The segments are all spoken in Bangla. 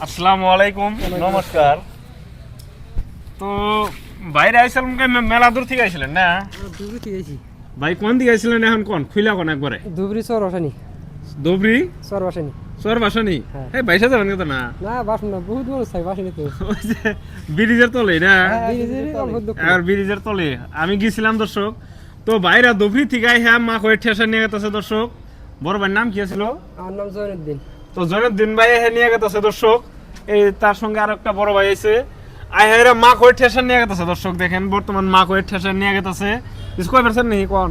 আসসালামু আলাইকুম, নমস্কার। তো বাইরে আইছিলাম মেলা দূর থেকে আইছিলেন না? ধুবড়ি থেকে আইছি। ভাই কোন দিকে আইছিলেন এখন কোন খুইলা কোন একবারে? ধুবড়ি চর বাসানি। ধুবড়ি চর বাসানি। চর বাসানি? হ্যাঁ। এই বাইসা যাবেন কত না? না বাস না, বহুত মানুষ থাকে বাসানি তো। ওই যে ব্রিজের তলে না? আর ব্রিজের তলে আমি গেছিলাম দর্শক। তো বাইরে ধুবড়ি থেকে হ্যাঁ মা কয়ে ঠেসা নিয়ে গেছে দর্শক। বড় ভাইয়ের নাম কি ছিল? আমার নাম জয়নুদ্দিন। তো জয়নুদ্দিন ভাই হ্যাঁ নিয়ে গেছে দর্শক। এই তার সঙ্গে আর একটা বড় ভাই আছে। আইহারা মা কয়ে ঠেসা নিয়ে গেছে দর্শক, দেখেন বর্তমান মা কয়ে ঠেসা নিয়ে গেছে। কিছু কয় পারছেন নাকি কোন?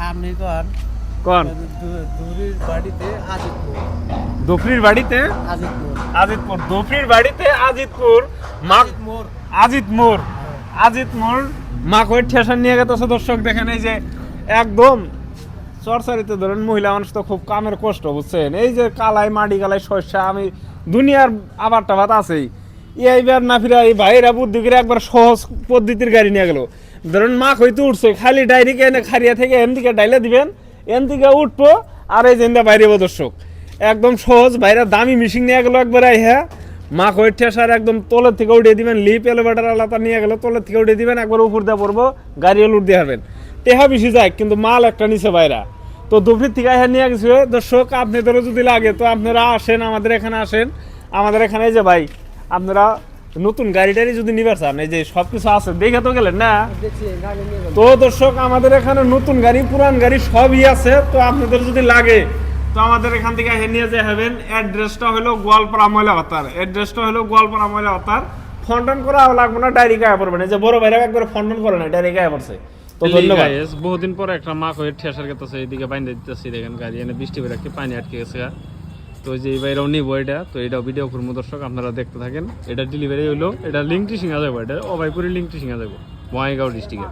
আপনি কোন? কোন? ধুবড়ির বাড়িতে আজিতপুর। ধুবড়ির বাড়িতে আজিতপুর। আজিতপুর। ধুবড়ির বাড়িতে আজিতপুর। মা মোর। আজিতমোর। আজিতমোর মা কয়ে ঠেসা নিয়ে গেছে দর্শক, দেখেন এই যে একদম চরচারিতে ধরেন মহিলা মানুষ তো খুব কামের কষ্ট, বুঝছেন? এই যে কালাই মাটি কালাই শস্যা, আমি দুনিয়ার আবার টাবাত আছেই এইবার না ফিরা এই ভাইয়েরা বুদ্ধি করে একবার সহজ পদ্ধতির গাড়ি নিয়ে গেল। ধরেন মা হইতে উঠছে, খালি ডাইরিকে এনে খারিয়া থেকে এন দিকে ডাইলে দিবেন, এন দিকে উঠবো আর এই যে বাইরে দর্শক একদম সহজ। ভাইরা দামি মিশিং নিয়ে গেল একবারে। হ্যাঁ মা কই ঠেসার একদম তলের থেকে উঠিয়ে দিবেন, লিপ এলিভেটার আলাদা নিয়ে গেল, তলের থেকে উঠিয়ে দিবেন, একবার উপর দিয়ে পড়বো, গাড়ি লুট দিয়ে হারবেন। টেহা বেশি যায় কিন্তু মাল একটা নিচে বাইরা। তো দুপুরের থেকে হ্যাঁ নিয়ে গেছে দর্শক। আপনাদেরও যদি লাগে তো আপনারা আসেন, আমাদের এখানে আসেন। আমাদের এখানে এই যে ভাই আপনারা নতুন গাড়ি টাড়ি যদি নিবার চান, এই যে সবকিছু আছে, দেখে তো গেলেন না? দেখছি গাড়ি নিয়ে গেল। তো দর্শক আমাদের এখানে নতুন গাড়ি পুরান গাড়ি সবই আছে। তো আপনাদের যদি লাগে তো আমাদের এখান থেকে নিয়ে যে হবেন। অ্যাড্রেসটা হলো গোয়ালপাড়া ময়লা ভাতার। অ্যাড্রেসটা হলো গোয়ালপাড়া ময়লা ভাতার। ফন্টন করা লাগবে না, ডাইরেক্ট গায়ে পড়বেন। এই যে বড় ভাইরা একবার ফন্টন করে না, ডাইরেক্ট গায়ে পড়ছে। তো ধন্যবাদ। বহুদিন পরে একটা মা কয়ে ঠেসার গেছে, এইদিকে বাইন্দে দিতেছি, দেখেন গাড়ি এনে বৃষ্টি বেড়ে একটি পানি আটকে গেছে। তো যে এই বাইরেও নিবো এটা, তো এটাও ভিডিও করবো দর্শক, আপনারা দেখতে থাকেন। এটা ডেলিভারি হইলো, এটা লিঙ্কটি সিঙ্গা যাবো, এটা অবাইপুরি লিঙ্কটি সিঙ্গা যাবো বঙ্গাইগাঁও ডিস্ট্রিক্টে।